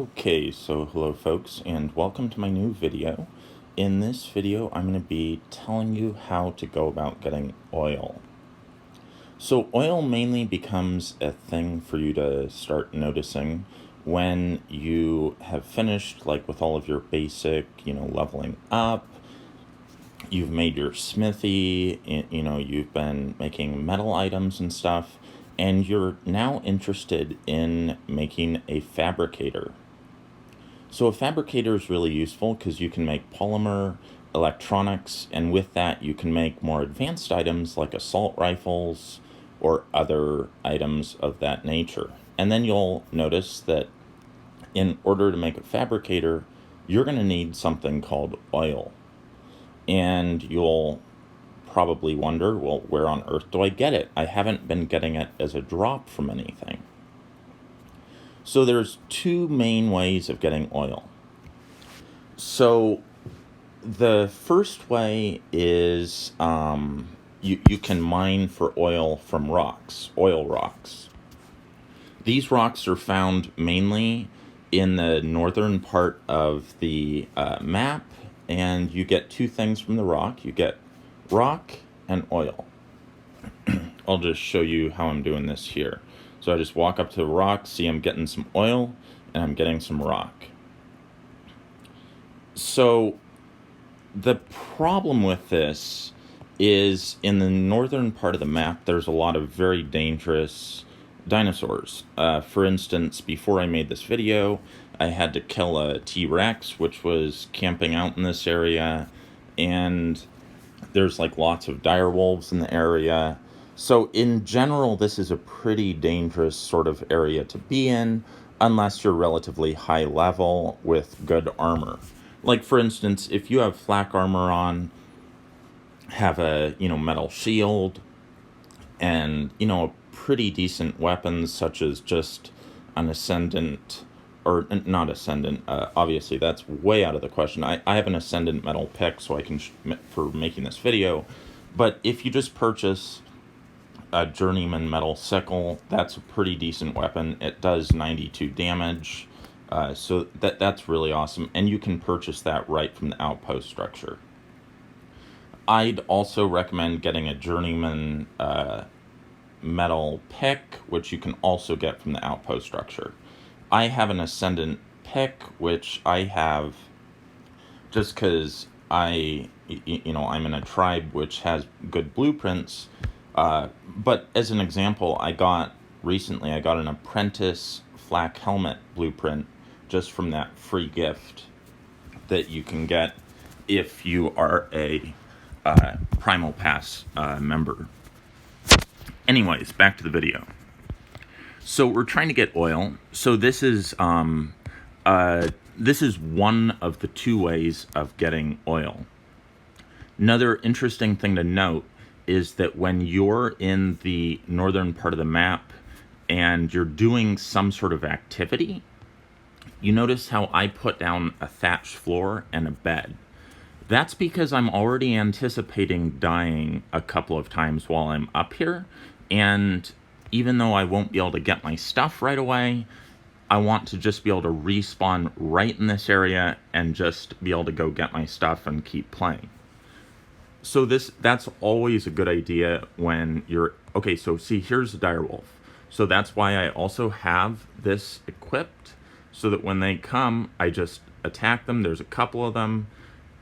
Okay, so hello folks and welcome to my new video. In this video, I'm going to be telling you how to go about getting oil. So oil mainly becomes a thing for you to start noticing when you have finished, like with all of your basic, leveling up. You've made your smithy, you've been making metal items and stuff, and you're now interested in making a fabricator. So a fabricator is really useful because you can make polymer, electronics, and with that you can make more advanced items like assault rifles or other items of that nature. And then you'll notice that in order to make a fabricator, you're going to need something called oil. And you'll probably wonder, well, where on earth do I get it? I haven't been getting it as a drop from anything. So there's two main ways of getting oil. So the first way is you can mine for oil from rocks, oil rocks. These rocks are found mainly in the northern part of the map, and you get two things from the rock. You get rock and oil. I'll just show you how I'm doing this here. So I just walk up to the rock, see I'm getting some oil, and I'm getting some rock. So the problem with this is in the northern part of the map, there's a lot of very dangerous dinosaurs. For instance, before I made this video, I had to kill a T-Rex, which was camping out in this area, and there's like lots of dire wolves in the area. So in general, this is a pretty dangerous sort of area to be in, unless you're relatively high level with good armor. Like for instance, if you have flak armor on, have a, metal shield, and, a pretty decent weapons such as just an ascendant, or not ascendant, obviously that's way out of the question. I have an ascendant metal pick so I can, for making this video, but if you just purchase a journeyman metal sickle, that's a pretty decent weapon. It does 92 damage, so that's really awesome, and you can purchase that right from the outpost structure. I'd also recommend getting a journeyman metal pick, which you can also get from the outpost structure. I have an ascendant pick, which I have just because I'm in a tribe which has good blueprints. But as an example, I got an apprentice flak helmet blueprint just from that free gift that you can get if you are a Primal Pass member. Anyways, back to the video. So we're trying to get oil. So this is one of the two ways of getting oil. Another interesting thing to note is that when you're in the northern part of the map and you're doing some sort of activity, you notice how I put down a thatched floor and a bed. That's because I'm already anticipating dying a couple of times while I'm up here, and even though I won't be able to get my stuff right away, I want to just be able to respawn right in this area and just be able to go get my stuff and keep playing. So that's always a good idea when you're... Okay, so see, here's a direwolf. So that's why I also have this equipped, so that when they come, I just attack them. There's a couple of them.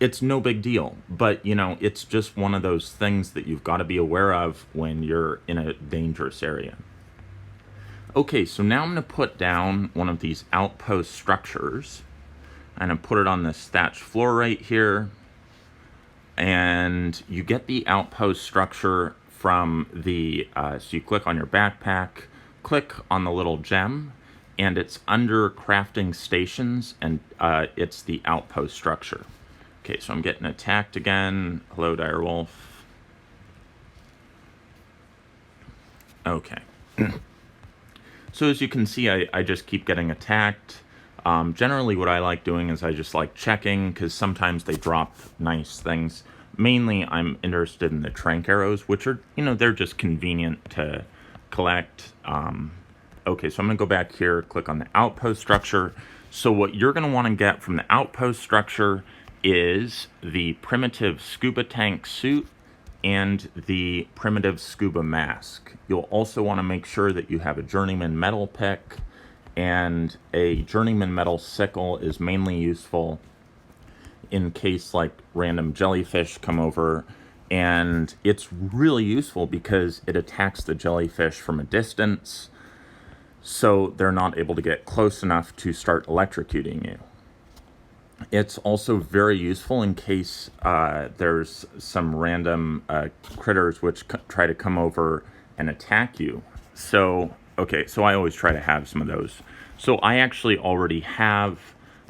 It's no big deal, but, it's just one of those things that you've got to be aware of when you're in a dangerous area. Okay, so now I'm going to put down one of these outpost structures. I'm going to put it on this thatched floor right here. And you get the outpost structure from the, so you click on your backpack, click on the little gem, and it's under crafting stations, and it's the outpost structure. Okay, so I'm getting attacked again. Hello, direwolf. Okay. So as you can see, I just keep getting attacked. Generally what I like doing is I just like checking, because sometimes they drop nice things. Mainly I'm interested in the trank arrows, which are, they're just convenient to collect. Okay, so I'm going to go back here, click on the outpost structure. So what you're going to want to get from the outpost structure is the primitive scuba tank suit and the primitive scuba mask. You'll also want to make sure that you have a journeyman metal pick, and a journeyman metal sickle is mainly useful in case like random jellyfish come over, and it's really useful because it attacks the jellyfish from a distance, so they're not able to get close enough to start electrocuting you. It's also very useful in case there's some random critters which try to come over and attack you. So, okay, so I always try to have some of those. So I actually already have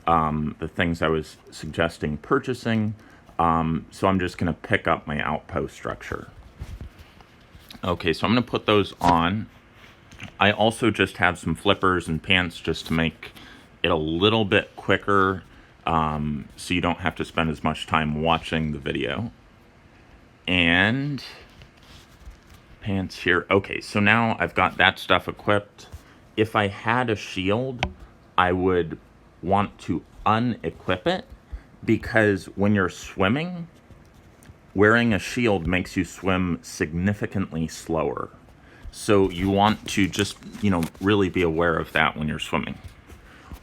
the things I was suggesting purchasing. So I'm just going to pick up my outpost structure. Okay, so I'm going to put those on. I also just have some flippers and pants just to make it a little bit quicker, so you don't have to spend as much time watching the video. And pants here. Okay, so now I've got that stuff equipped. If I had a shield, I would want to unequip it, because when you're swimming, wearing a shield makes you swim significantly slower. So you want to just, really be aware of that when you're swimming.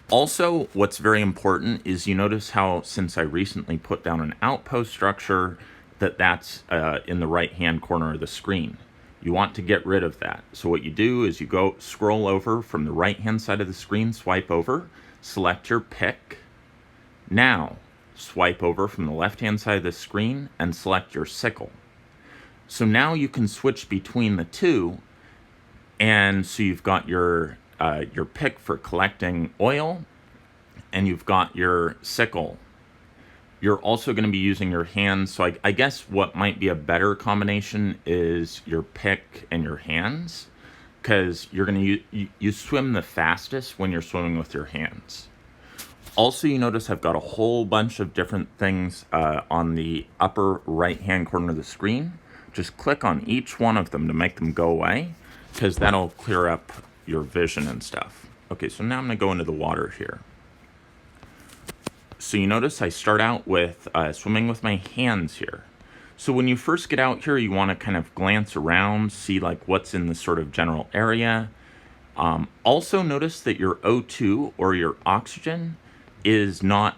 Also, what's very important is you notice how, since I recently put down an outpost structure, that's in the right-hand corner of the screen. You want to get rid of that. So what you do is you go scroll over from the right-hand side of the screen, swipe over, select your pick. Now, swipe over from the left-hand side of the screen and select your sickle. So now you can switch between the two, and so you've got your pick for collecting oil, and you've got your sickle. You're also going to be using your hands, so I guess what might be a better combination is your pick and your hands, because you're going to you swim the fastest when you're swimming with your hands. Also, you notice I've got a whole bunch of different things on the upper right-hand corner of the screen. Just click on each one of them to make them go away, because that'll clear up your vision and stuff. Okay, so now I'm going to go into the water here. So you notice I start out with swimming with my hands here. So when you first get out here, you want to kind of glance around, see like what's in the sort of general area. Also notice that your O2, or your oxygen, is not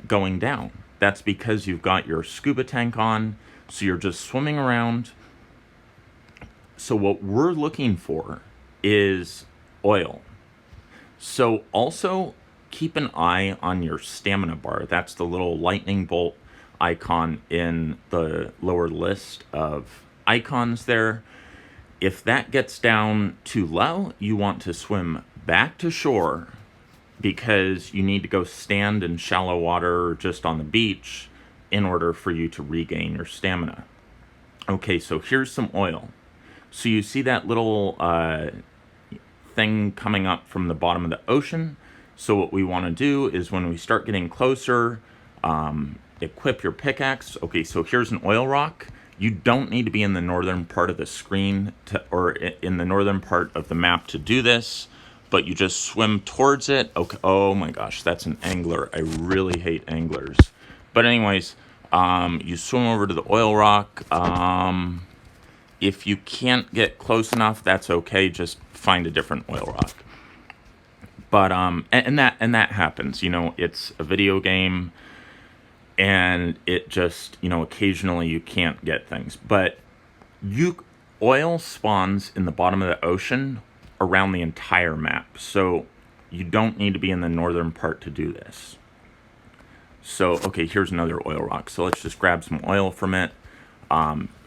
going down. That's because you've got your scuba tank on, so you're just swimming around. So what we're looking for is oil. So also keep an eye on your stamina bar. That's the little lightning bolt icon in the lower list of icons there. If that gets down too low, you want to swim back to shore, because you need to go stand in shallow water or just on the beach in order for you to regain your stamina. Okay, so here's some oil. So you see that little thing coming up from the bottom of the ocean. So what we want to do is, when we start getting closer, equip your pickaxe. Okay, so here's an oil rock. You don't need to be in the northern part of the screen or in the northern part of the map to do this, but you just swim towards it. Okay. Oh my gosh, that's an angler. I really hate anglers. But anyways, you swim over to the oil rock. If you can't get close enough, that's okay. Just find a different oil rock. But and that happens. It's a video game, and it just, occasionally you can't get things. But oil spawns in the bottom of the ocean around the entire map, so you don't need to be in the northern part to do this. So okay, here's another oil rock. So let's just grab some oil from it.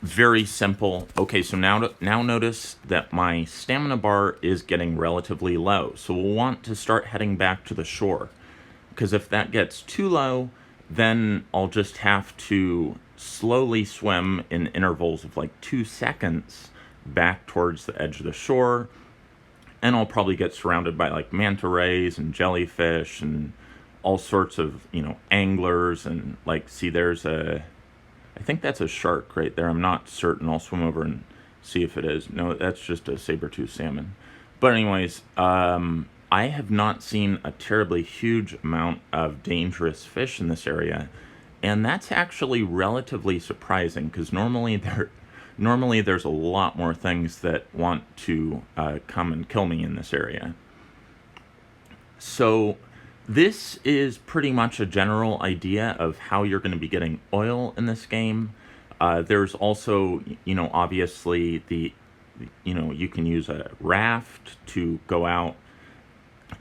Very simple. Okay, so now notice that my stamina bar is getting relatively low. So we'll want to start heading back to the shore, because if that gets too low, then I'll just have to slowly swim in intervals of like 2 seconds back towards the edge of the shore, and I'll probably get surrounded by like manta rays and jellyfish and all sorts of, anglers, and like, see, I think that's a shark right there. I'm not certain. I'll swim over and see if it is. No, that's just a saber-tooth salmon. But anyways, I have not seen a terribly huge amount of dangerous fish in this area, and that's actually relatively surprising because normally there's a lot more things that want to come and kill me in this area. So this is pretty much a general idea of how you're going to be getting oil in this game. There's also, obviously you can use a raft to go out,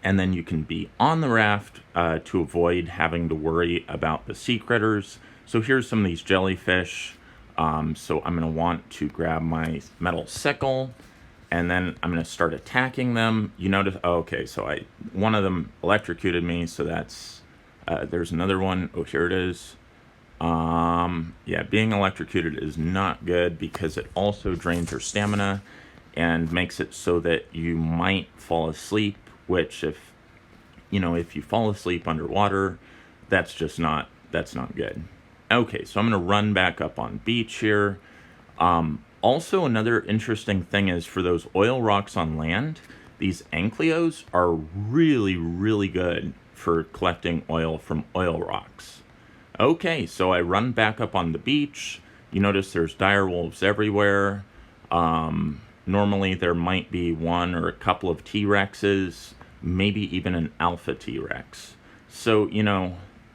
and then you can be on the raft to avoid having to worry about the sea critters. So here's some of these jellyfish. So I'm going to want to grab my metal sickle, and then I'm going to start attacking them. You notice, okay, so one of them electrocuted me, so that's, there's another one. Oh, here it is. Yeah, being electrocuted is not good because it also drains your stamina and makes it so that you might fall asleep, which if you fall asleep underwater, that's not good. Okay, so I'm going to run back up on beach here. Also, another interesting thing is for those oil rocks on land, these ankylos are really, really good for collecting oil from oil rocks. Okay, so I run back up on the beach. You notice there's dire wolves everywhere. Normally there might be one or a couple of T-Rexes, maybe even an alpha T-Rex. So,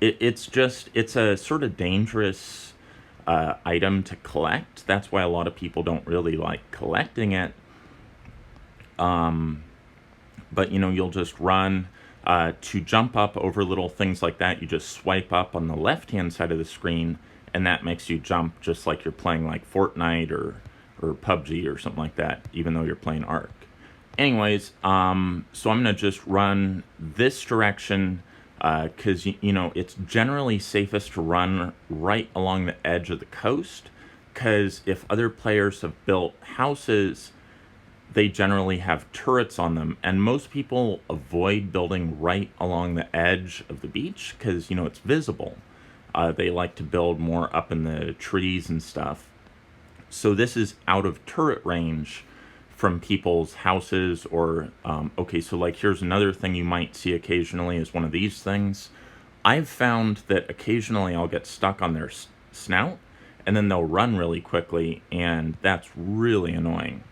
it's a sort of dangerous item to collect. That's why a lot of people don't really like collecting it. But you'll just run. To jump up over little things like that, you just swipe up on the left-hand side of the screen, and that makes you jump just like you're playing like Fortnite or PUBG or something like that, even though you're playing ARK. Anyways, so I'm going to just run this direction because, it's generally safest to run right along the edge of the coast, because if other players have built houses, they generally have turrets on them, and most people avoid building right along the edge of the beach because, it's visible. They like to build more up in the trees and stuff. So this is out of turret range from people's houses or, okay, so like here's another thing you might see occasionally is one of these things. I've found that occasionally I'll get stuck on their snout, and then they'll run really quickly, and that's really annoying.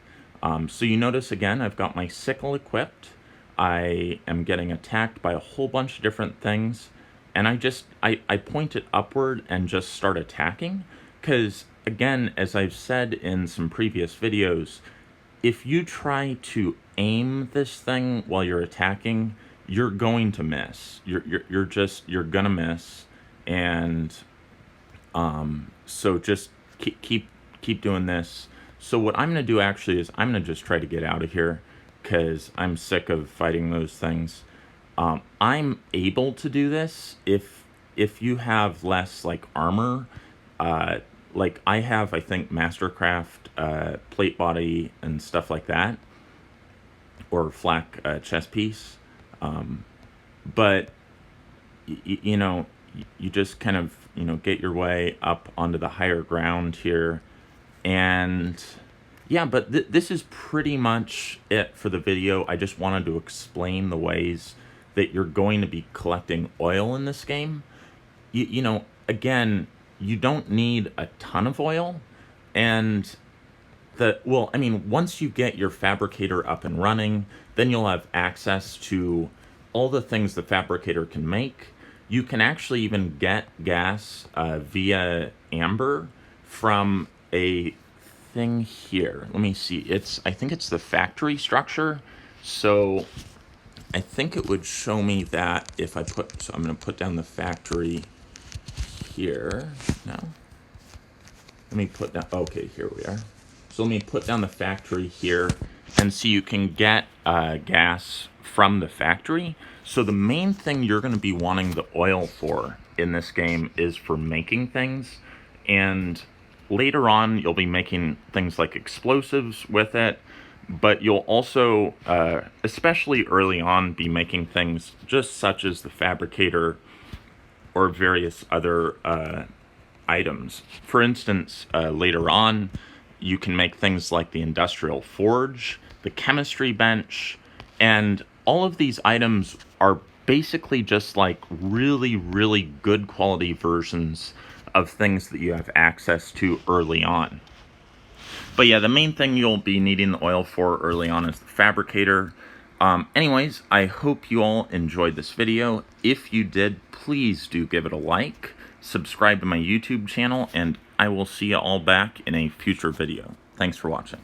So you notice again, I've got my sickle equipped. I am getting attacked by a whole bunch of different things, and I point it upward and just start attacking, because again, as I've said in some previous videos, if you try to aim this thing while you're attacking, you're going to miss. You're gonna miss, and so just keep doing this. So what I'm going to do actually is I'm going to just try to get out of here because I'm sick of fighting those things. I'm able to do this if you have less like armor. Like I have, I think, Mastercraft plate body and stuff like that, or flak chest piece. But you just kind of get your way up onto the higher ground here. And yeah, but this is pretty much it for the video. I just wanted to explain the ways that you're going to be collecting oil in this game. Again, you don't need a ton of oil. And once you get your fabricator up and running, then you'll have access to all the things the fabricator can make. You can actually even get gas via amber from a thing here. Let me see. I think it's the factory structure. So I think it would show me that if so I'm going to put down the factory here. No. Let me put down, okay, here we are. So let me put down the factory here, and so you can get gas from the factory. So the main thing you're going to be wanting the oil for in this game is for making things, and later on you'll be making things like explosives with it, but you'll also, especially early on, be making things just such as the fabricator or various other items. For instance, later on, you can make things like the industrial forge, the chemistry bench, and all of these items are basically just like really, really good quality versions of things that you have access to early on. But yeah, the main thing you'll be needing the oil for early on is the fabricator. Anyways, I hope you all enjoyed this video. If you did, please do give it a like, subscribe to my YouTube channel, and I will see you all back in a future video. Thanks for watching.